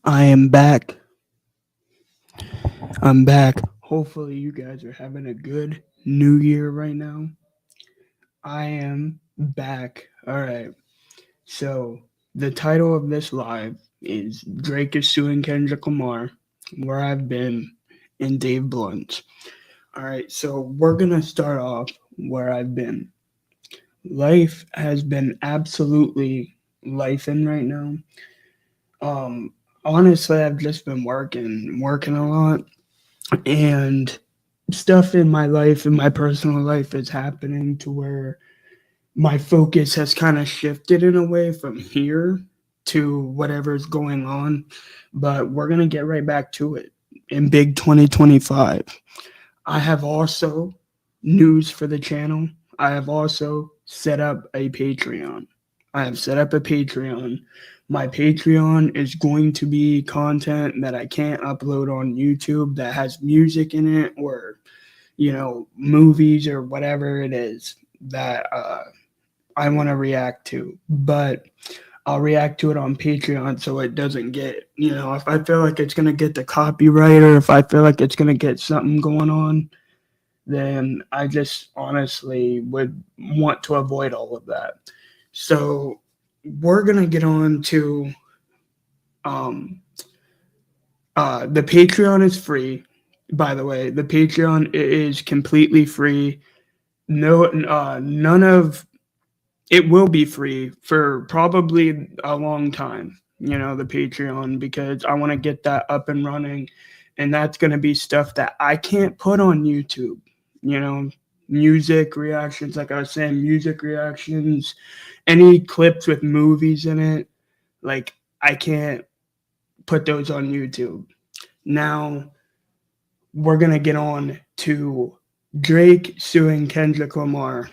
I am back. I'm back. Hopefully, you guys are having a good new year right now. I am back. All right. So, the title of this live is Drake is Suing Kendrick Lamar, Where I've Been, and Dave Blunt. All right. So, we're going to start off where I've been. Life has been absolutely life in right now. Um, Honestly, I've just been working a lot and stuff in my life, in my personal life, is happening to where my focus has kind of shifted in a way from here to whatever's going on. But we're going to get right back to it in big 2025. I have also news for the channel. I have also set up a Patreon. I have set up a Patreon. My Patreon is going to be content that I can't upload on YouTube that has music in it or, movies or whatever it is that I want to react to. But I'll react to it on Patreon so it doesn't get, if I feel like it's going to get the copyright or if I feel like it's going to get something going on, then I just honestly would want to avoid all of that. So we're gonna get on to um the Patreon is free. By the way, the Patreon is completely free. No, none of it will be free for probably a long time. The Patreon because I want to get that up and running, and that's gonna be stuff that I can't put on YouTube. You know, music reactions, like I was saying, music reactions, any clips with movies in it, like I can't put those on YouTube. Now we're gonna get on to Drake suing Kendrick Lamar.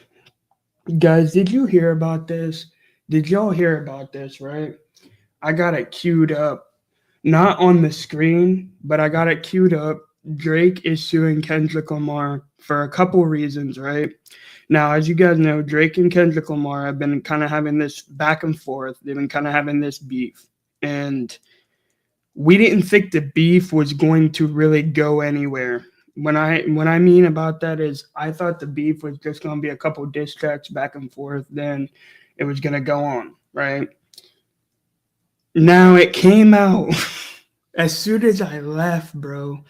Guys, did you hear about this? Did y'all hear about this, right? I got it queued up. Not on the screen, but I got it queued up. Drake is suing Kendrick Lamar for a couple reasons, right? Now, as you guys know, Drake and Kendrick Lamar have been kind of having this back and forth. They've been kind of having this beef. And we didn't think the beef was going to really go anywhere. When I mean about that is I thought the beef was just going to be a couple diss tracks back and forth, then it was going to go on, right? Now it came out as soon as I left, bro.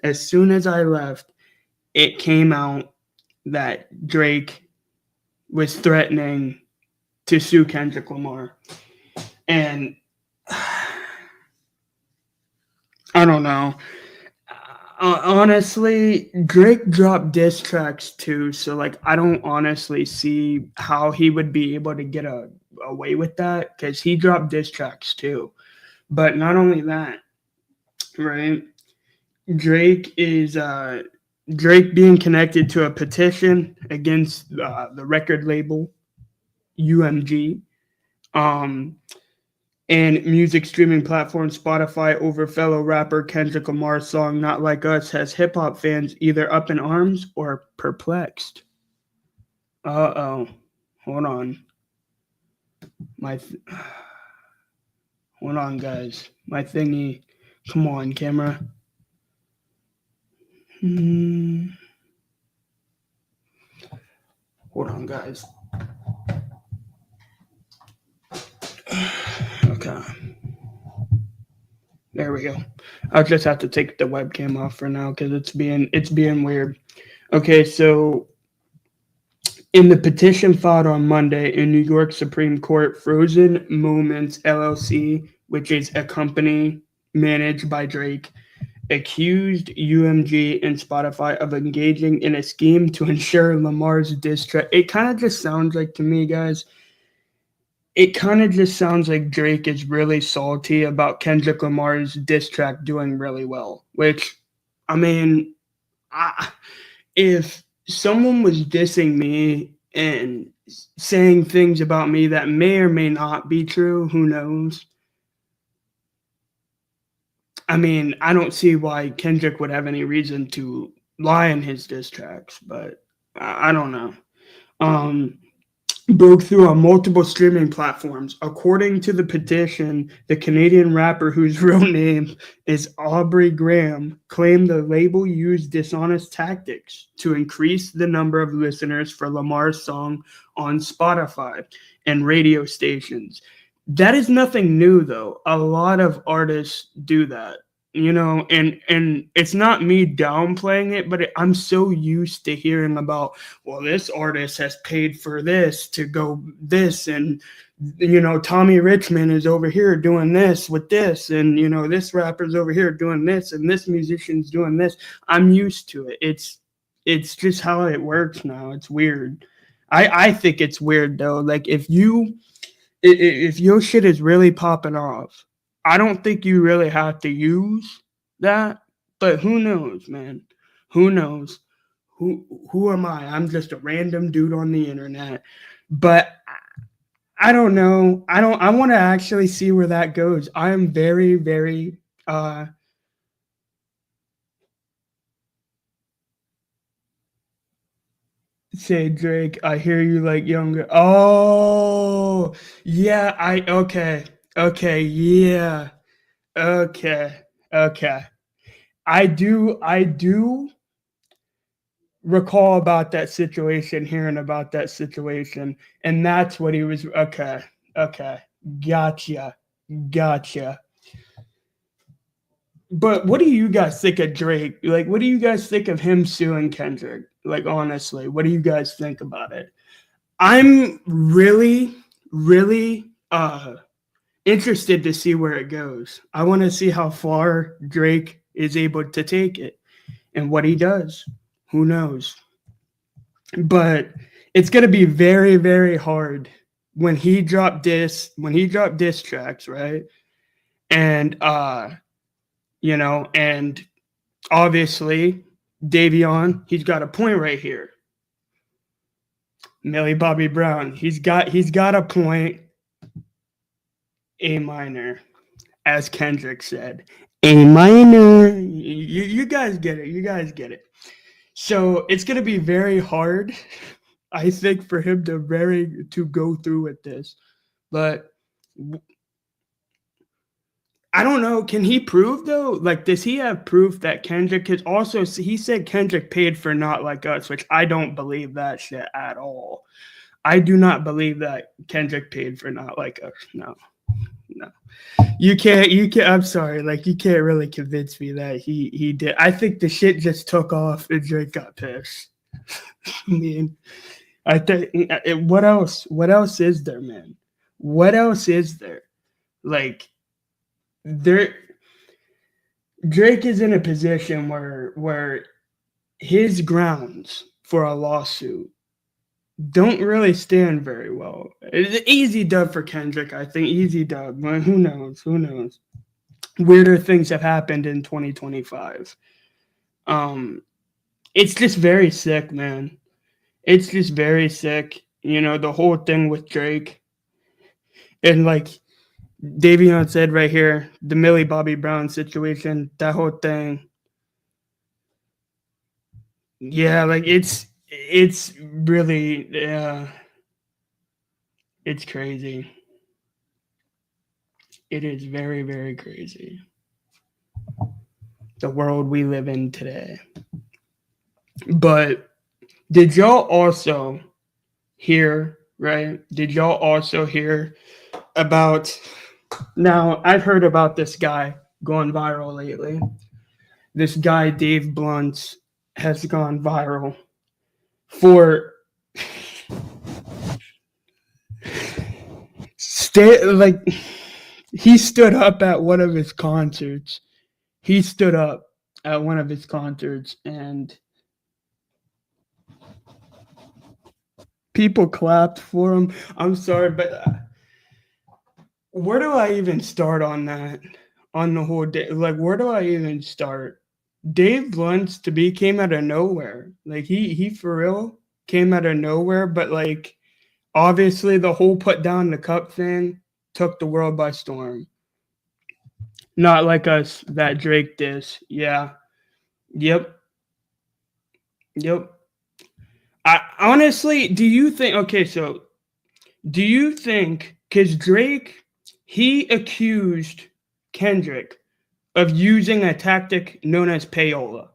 As soon as I left, it came out that Drake was threatening to sue Kendrick Lamar. And I don't know. Honestly, Drake dropped diss tracks too, so like I don't honestly see how he would be able to get away with that because he dropped diss tracks too. But not only that, right? Drake is Drake being connected to a petition against the record label UMG. Um, and music streaming platform Spotify over fellow rapper Kendrick Lamar's song Not Like Us has hip hop fans either up in arms or perplexed. Uh oh. Hold on. My hold on guys. My thingy. Come on, camera. Hmm. Hold on guys. Okay. There we go. I'll just have to take the webcam off for now because it's being weird. Okay, so in the petition filed on Monday in New York Supreme Court, Frozen Moments LLC, which is a company managed by Drake, accused UMG and Spotify of engaging in a scheme to ensure Lamar's diss track. It kind of just sounds like to me, guys, it kind of just sounds like Drake is really salty about Kendrick Lamar's diss track doing really well, which, I mean, I, if someone was dissing me and saying things about me that may or may not be true, who knows? I mean, I don't see why Kendrick would have any reason to lie in his diss tracks, but I don't know. Um, broke through on multiple streaming platforms. According to the petition, the Canadian rapper, whose real name is Aubrey Graham, claimed the label used dishonest tactics to increase the number of listeners for Lamar's song on Spotify and radio stations. That is nothing new, though. A lot of artists do that, and it's not me downplaying it, but I'm so used to hearing about, well, this artist has paid for this to go this, and Tommy Richmond is over here doing this with this, and this rapper's over here doing this, and this musician's doing this. I'm used to it. It's just how it works now. It's weird. I think it's weird though. Like if your shit is really popping off, I don't think you really have to use that. But who knows, man? Who knows? Who am I? I'm just a random dude on the internet. But I don't know. I want to actually see where that goes. I am very, very say Drake, I hear you like younger. Oh, yeah, okay. Okay, yeah. Okay. Okay. I do recall about that situation, hearing about that situation, and that's what he was. Okay. Okay. Gotcha. Gotcha. But what do you guys think of Drake? Like, what do you guys think of him suing Kendrick? Like, honestly, what do you guys think about it? I'm really, really interested to see where it goes. I want to see how far Drake is able to take it and what he does. Who knows? But it's going to be very, very hard when he dropped diss tracks, right? And and obviously Davion, he's got a point right here. Millie Bobby Brown, he's got a point. A minor, as Kendrick said. A minor. You guys get it. You guys get it. So it's gonna be very hard, I think, for him to go through with this. But I don't know. Can he prove though? Like, does he have proof that Kendrick is also? He said Kendrick paid for Not Like Us, which I don't believe that shit at all. I do not believe that Kendrick paid for Not Like Us. No. You can't. I'm sorry. Like, you can't really convince me that he did. I think the shit just took off and Drake got pissed. I mean, I think what else? What else is there, man? What else is there? Like, there. Drake is in a position where his grounds for a lawsuit don't really stand very well. It's an easy dub for Kendrick, I think. Easy dub. But who knows? Who knows? Weirder things have happened in 2025. It's just very sick, man. It's just very sick. The whole thing with Drake. And like Davion said right here, the Millie Bobby Brown situation, that whole thing. Yeah, like it's really it's crazy. It is very, very crazy. The world we live in today. But did y'all also hear, right? Did y'all also hear about, now I've heard about this guy going viral lately. This guy, Dave Blunt, has gone viral for he stood up at one of his concerts. He stood up at one of his concerts and people clapped for him. I'm sorry, but where do I even start on that? On the whole day, like, where do I even start? Dave Blunt to be came out of nowhere. Like, he for real came out of nowhere, but like, obviously the whole put down the cup thing took the world by storm. Not Like Us, that Drake diss. Yeah. Yep. Yep. I honestly, do you think, okay, so Do you think, because Drake, he accused Kendrick of using a tactic known as payola,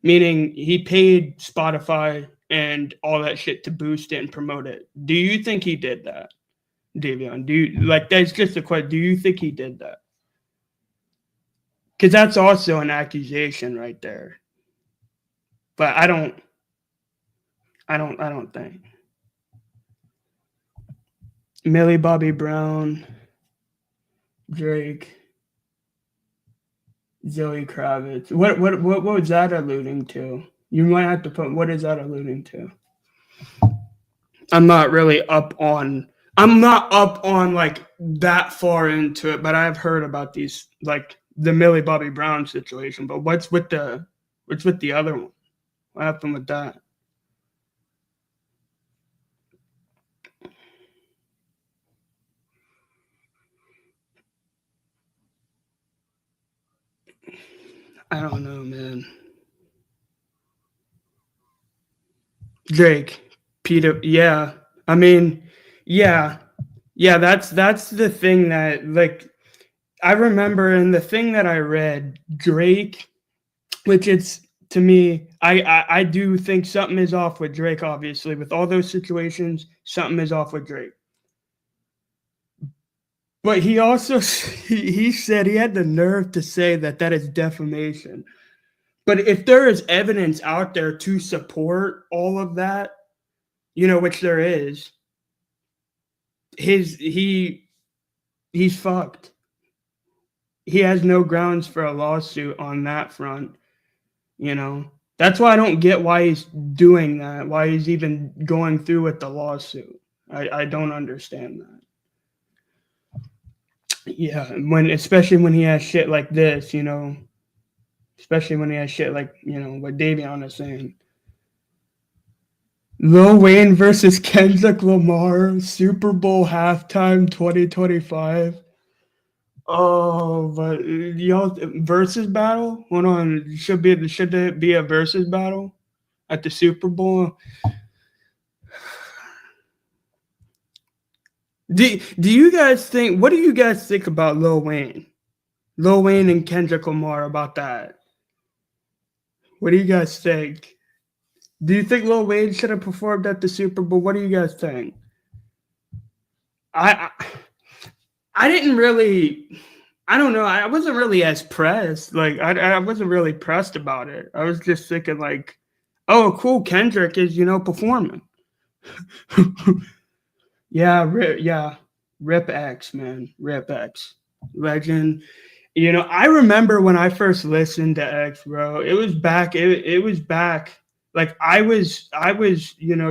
meaning he paid Spotify and all that shit to boost it and promote it. Do you think he did that, Davion? Do you like that's just a question? Do you think he did that? Because that's also an accusation right there. But I don't think. Millie Bobby Brown, Drake, Zoe Kravitz. What was that alluding to? You might have to put what is that alluding to? I'm not really up on I'm not up on like that far into it, but I've heard about these like the Millie Bobby Brown situation. But what's with the other one? What happened with that? I don't know, man. Drake, Peter, yeah. I mean, yeah, yeah. That's the thing that like I remember, and the thing that I read, Drake, which it's to me, I do think something is off with Drake. Obviously, with all those situations, something is off with Drake. But he also he said he had the nerve to say that that is defamation. But if there is evidence out there to support all of that, which there is, his he's fucked. He has no grounds for a lawsuit on that front. That's why I don't get why he's doing that, why he's even going through with the lawsuit. I don't understand that. Yeah, especially when he has shit like this, especially when he has shit like, what Davion is saying. Lil Wayne versus Kendrick Lamar, Super Bowl halftime 2025. Oh, but y'all versus battle? Hold on, should it be a versus battle at the Super Bowl? Do you guys think? What do you guys think about Lil Wayne? Lil Wayne and Kendrick Lamar about that? What do you guys think? Do you think Lil Wayne should have performed at the Super Bowl? What do you guys think? I I didn't really. I don't know. I wasn't really as pressed. Like I wasn't really pressed about it. I was just thinking like, oh, cool. Kendrick is performing. Yeah. Rip X, man. Rip X. Legend. I remember when I first listened to X, bro. It was back. It was back. Like I was,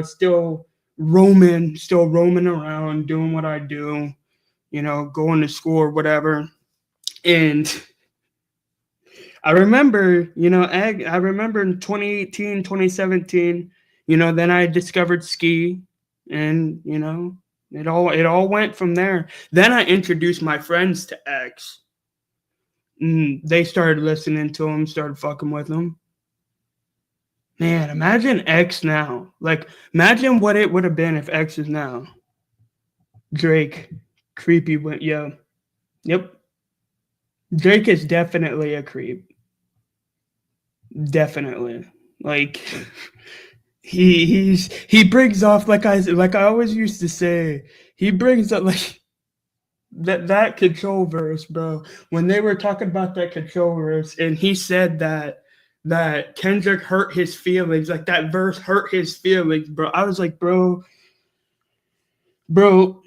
still roaming around, doing what I do, going to school or whatever. And I remember, I remember in 2018, 2017, then I discovered ski, and it all went from there. Then I introduced my friends to X. They started listening to him, started fucking with him. Man, imagine X now. Like, imagine what it would have been if X is now. Drake, creepy, yeah. Yep. Drake is definitely a creep. Definitely. Like, he brings off, like I always used to say, he brings up like that control verse, bro. When they were talking about that control verse, and he said that Kendrick hurt his feelings, like that verse hurt his feelings, bro. I was like, bro,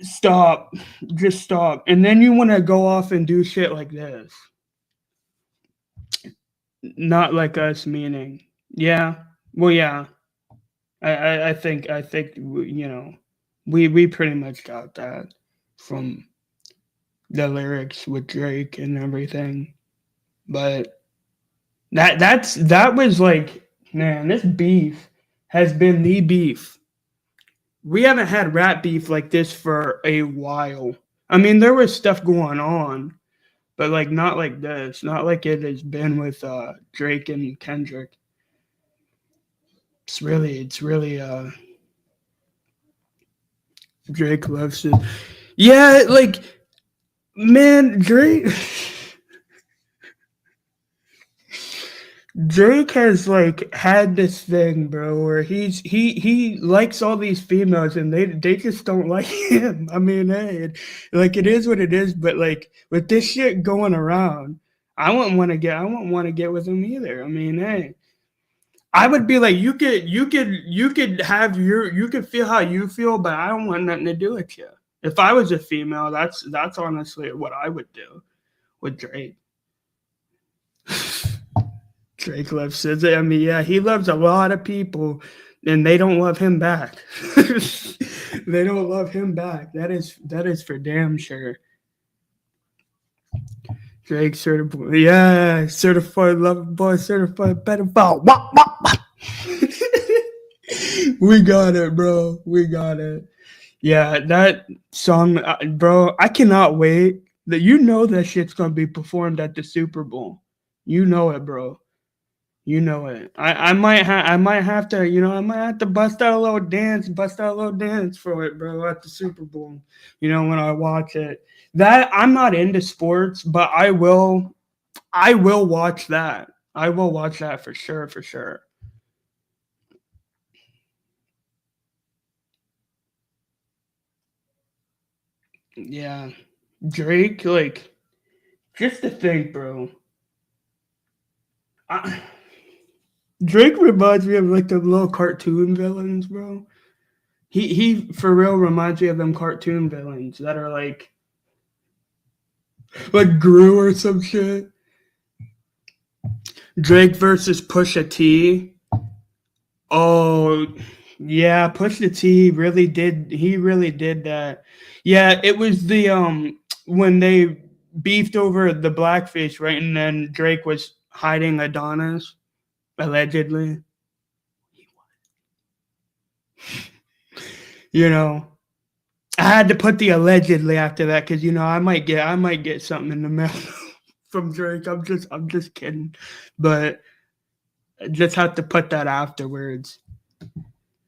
stop, just stop. And then you want to go off and do shit like this. Not like us, meaning, yeah, well, yeah. I think we pretty much got that from the lyrics with Drake and everything, but that was like, man, this beef has been the beef. We haven't had rap beef like this for a while. I mean, there was stuff going on, but like not like this, not like it has been with Drake and Kendrick. It's really Drake loves it. Yeah, like man, Drake has like had this thing, bro, where he likes all these females and they just don't like him. I mean, hey, like it is what it is. But like with this shit going around, I wouldn't want to get with him either. I mean, hey, I would be like, you could have you could feel how you feel, but I don't want nothing to do with you. If I was a female, that's honestly what I would do with Drake. Drake loves it. I mean, yeah, he loves a lot of people, and they don't love him back. They don't love him back. That is for damn sure. Drake certified, yeah, certified lover boy, certified pedophile. Wah, wah, wah. We got it, bro. We got it. Yeah, that song, bro. I cannot wait. That you know that shit's gonna be performed at the Super Bowl. You know it, bro. You know it. I might have to, I might have to bust out a little dance for it, bro, at the Super Bowl. When I watch it. That I'm not into sports, but I will watch that. I will watch that for sure, for sure. Yeah. Drake, like, just to think, bro. I, Drake reminds me of like the little cartoon villains, bro. He for real reminds me of them cartoon villains that are like Gru or some shit. Drake versus Pusha T. Oh, yeah, Pusha T really did. He really did that. Yeah, it was the when they beefed over the blackface, right? And then Drake was hiding Adonis allegedly. You know, I had to put the allegedly after that because I might get something in the mail from Drake. I'm just kidding, but I just have to put that afterwards.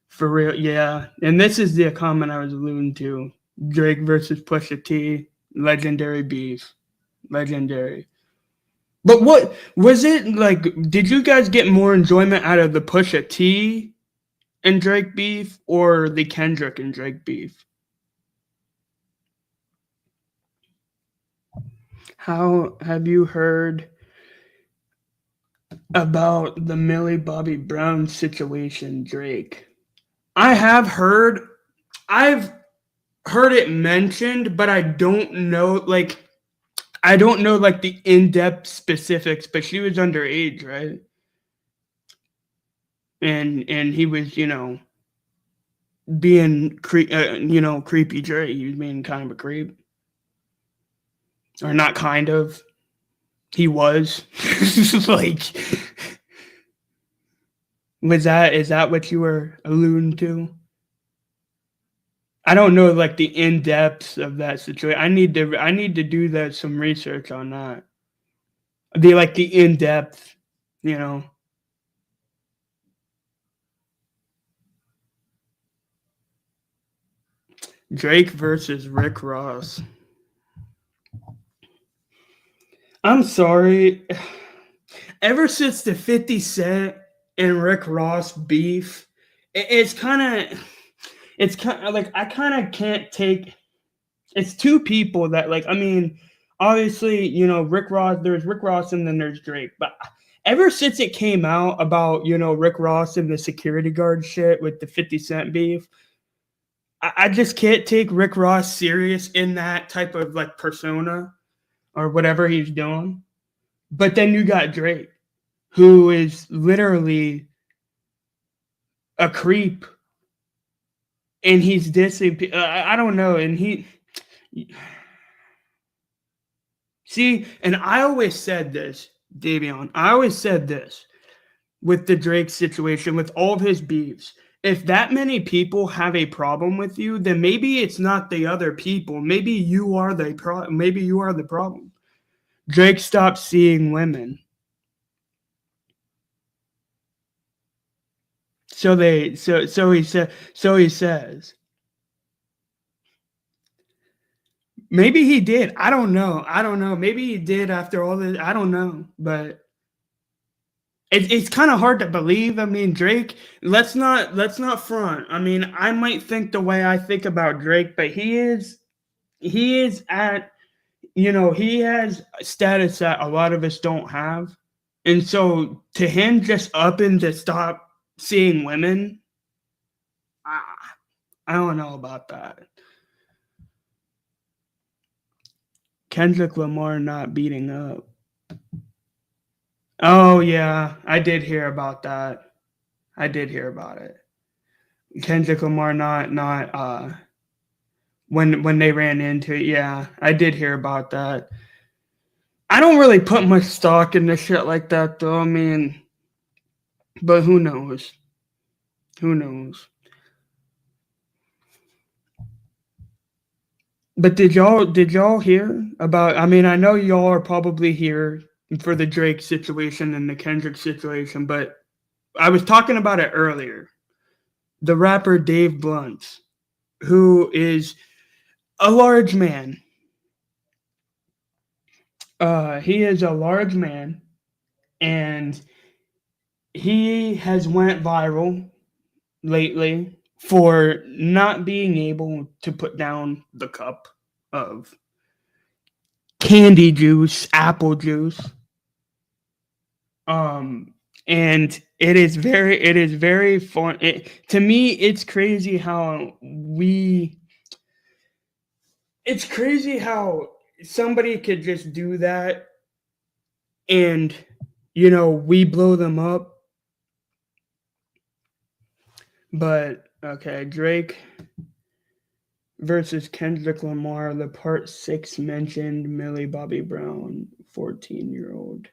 For real, yeah. And this is the comment I was alluding to. Drake versus Pusha T, legendary beef. Legendary. But what was it like? Did you guys get more enjoyment out of the Pusha T and Drake beef or the Kendrick and Drake beef? How have you heard about the Millie Bobby Brown situation, Drake? I have heard, I've heard it mentioned, but I don't know like the in-depth specifics, but she was underage, right? And he was, being creepy Dre. He was being kind of a creep, or not kind of. He was like, was that is that what you were alluding to? I don't know like the in depth of that situation. I need to do that some research on that. The in depth, you know. Drake versus Rick Ross. I'm sorry. Ever since the 50 Cent and Rick Ross beef, it's kind of like I kind of can't take. It's two people that like. I mean, obviously, Rick Ross. There's Rick Ross and then there's Drake. But ever since it came out about Rick Ross and the security guard shit with the 50 Cent beef, I just can't take Rick Ross serious in that type of like persona or whatever he's doing. But then you got Drake, who is literally a creep, and he's dissing. I don't know, and he see, and I always said this, Davion. I always said this with the Drake situation, with all of his beefs. If that many people have a problem with you, then maybe it's not the other people. Maybe you are maybe you are the problem. Drake stopped seeing women. So he says. Maybe he did. I don't know. Maybe he did after all this. I don't know, but it's kind of hard to believe. I mean, Drake. Let's not front. I mean, I might think the way I think about Drake, but he is at, he has status that a lot of us don't have, and so to him just upping to stop seeing women, I, I don't know about that. Kendrick Lamar not beating up. Oh yeah, I did hear about that. I did hear about it. Kendrick Lamar not when they ran into it. Yeah, I did hear about that. I don't really put much stock into shit like that though. I mean, but who knows? Who knows? But did y'all hear about, I mean, I know y'all are probably here for the Drake situation and the Kendrick situation, but I was talking about it earlier. The rapper Dave Blunt, who is a large man. He is a large man, and he has went viral lately for not being able to put down the cup of candy juice, apple juice. And it is very fun. To me, it's crazy how somebody could just do that, and we blow them up. But okay, Drake versus Kendrick Lamar, the part 6 mentioned Millie Bobby Brown, 14-year-old.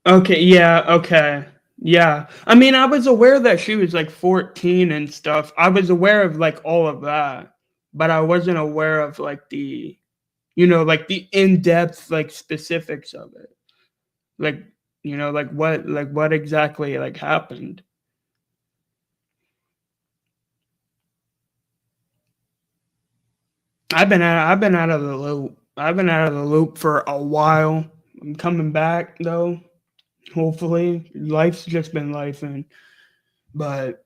Okay, yeah, okay. Yeah. I mean, I was aware that she was like 14 and stuff. I was aware of like all of that, but I wasn't aware of like like the in-depth like specifics of it. Like, like what exactly like happened. I've been out of the loop. I've been out of the loop for a while. I'm coming back though. Hopefully, life's just been life, but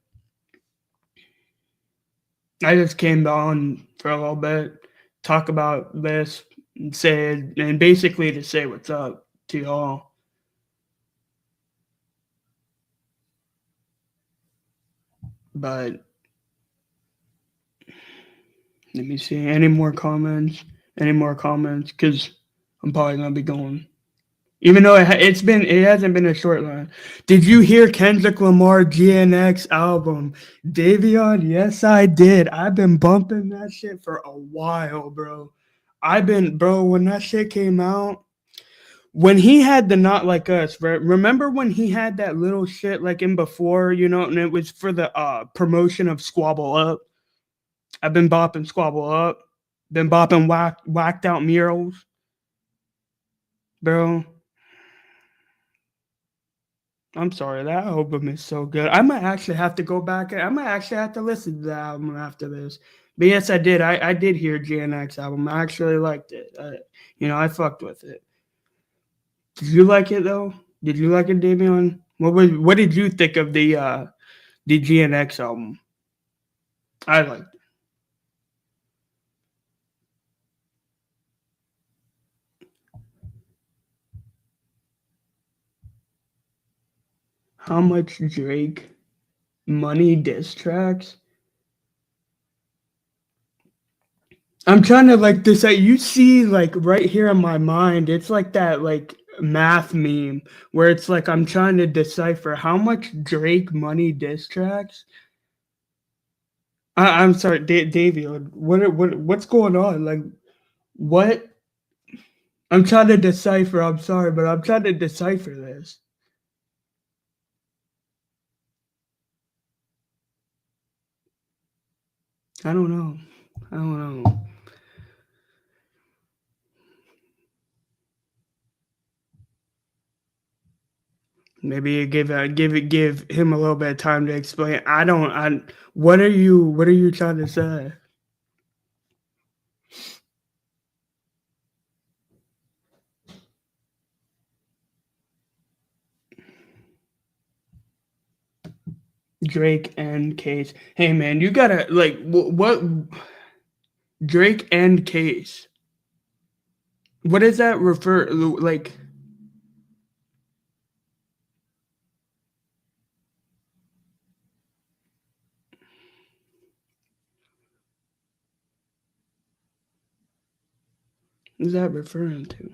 I just came on for a little bit, talk about this, and basically to say what's up to y'all. But let me see any more comments. Any more comments? Because I'm probably gonna be going. Even though it hasn't been a short line. Did you hear Kendrick Lamar GNX album? Davion, yes I did. I've been bumping that shit for a while, bro. When that shit came out, when he had the Not Like Us, right? Remember when he had that little shit like in before, and it was for the promotion of Squabble Up. I've been bopping Squabble Up, been bopping whacked out murals, bro. I'm sorry, that album is so good. I might actually have to go back. I might actually have to listen to the album after this. But yes, I did. I did hear GNX album. I actually liked it. I fucked with it. Did you like it though? Did you like it, Davion? What did you think of the GNX album? I liked it. How much Drake money diss tracks? I'm trying to like this. You see, like right here in my mind, it's like that like math meme where it's like I'm trying to decipher how much Drake money diss tracks. I'm sorry, David. What's going on? Like what? I'm trying to decipher. I'm sorry, but I'm trying to decipher this. I don't know. I don't know. Maybe you give him a little bit of time to explain. I don't. What are you trying to say? Drake and Case. Hey man, you gotta like what Drake and Case. What does that refer like? What is that referring to?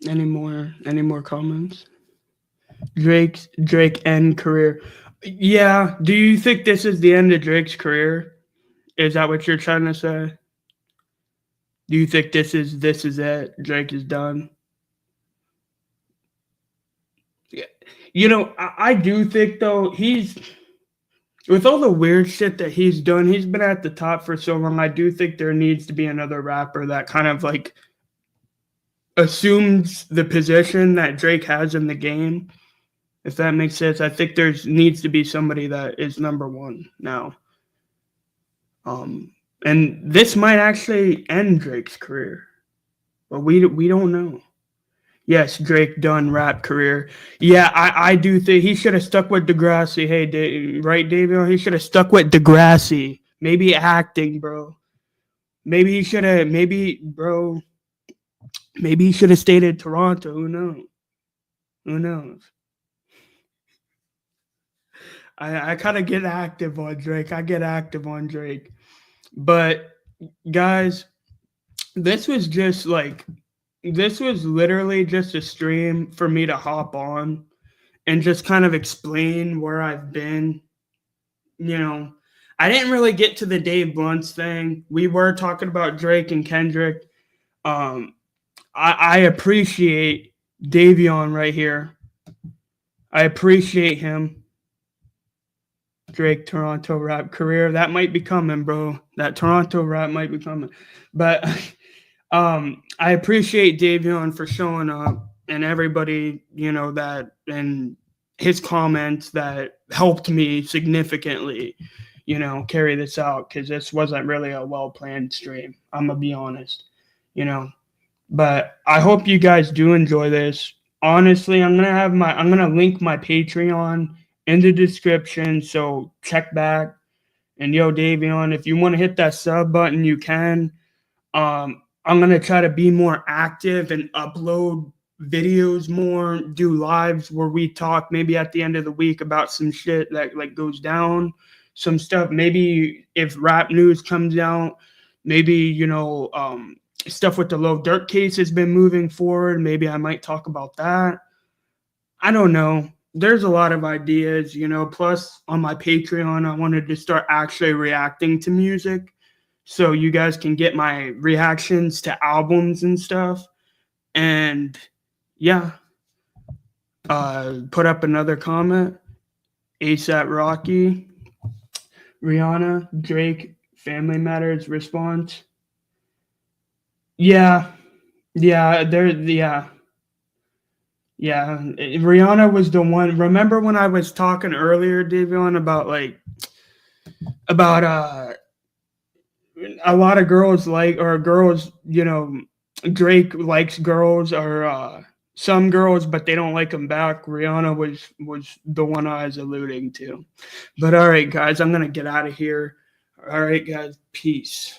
Any more comments? Drake end career. Yeah. Do you think this is the end of Drake's career? Is that what you're trying to say? Do you think this is it? Drake is done. Yeah. You know, I do think though he's with all the weird shit that he's done. He's been at the top for so long. I do think there needs to be another rapper that kind of like assumes the position that Drake has in the game. If that makes sense, I think there's needs to be somebody that is number one now. And this might actually end Drake's career, but we don't know. Yes, Drake done rap career. Yeah, I do think he should have stuck with Degrassi. Hey, right, David? He should have stuck with Degrassi. Maybe acting, bro. Maybe he should have. Maybe, bro. Maybe he should have stayed in Toronto. Who knows? Who knows? I kind of get active on Drake. I get active on Drake. But guys, this was just like this was literally just a stream for me to hop on and just kind of explain where I've been. You know, I didn't really get to the Dave Blunts thing. We were talking about Drake and Kendrick. I appreciate Davion right here. I appreciate him. Drake Toronto rap career. That might be coming, bro. That Toronto rap might be coming. But I appreciate Davion for showing up and everybody, you know, that and his comments that helped me significantly, you know, carry this out because this wasn't really a well-planned stream. I'm gonna be honest, you know. But I hope you guys do enjoy this. Honestly, I'm gonna link my Patreon in the description, so check back. And yo, Davion, if you want to hit that sub button, you can. I'm gonna try to be more active and upload videos more, do lives where we talk maybe at the end of the week about some shit that like goes down, some stuff. Maybe if rap news comes out, maybe you know, stuff with the Low Dirt case has been moving forward. Maybe I might talk about that. I don't know. There's a lot of ideas, you know. Plus, on my Patreon, I wanted to start actually reacting to music so you guys can get my reactions to albums and stuff. And yeah, put up another comment. ASAP Rocky, Rihanna, Drake, Family Matters response. Yeah, yeah, yeah. Rihanna was the one. Remember when I was talking earlier, Davion, about like about a lot of girls like or girls, you know, Drake likes girls or some girls, but they don't like him back. Rihanna was the one I was alluding to. But all right, guys, I'm gonna get out of here. All right, guys, peace.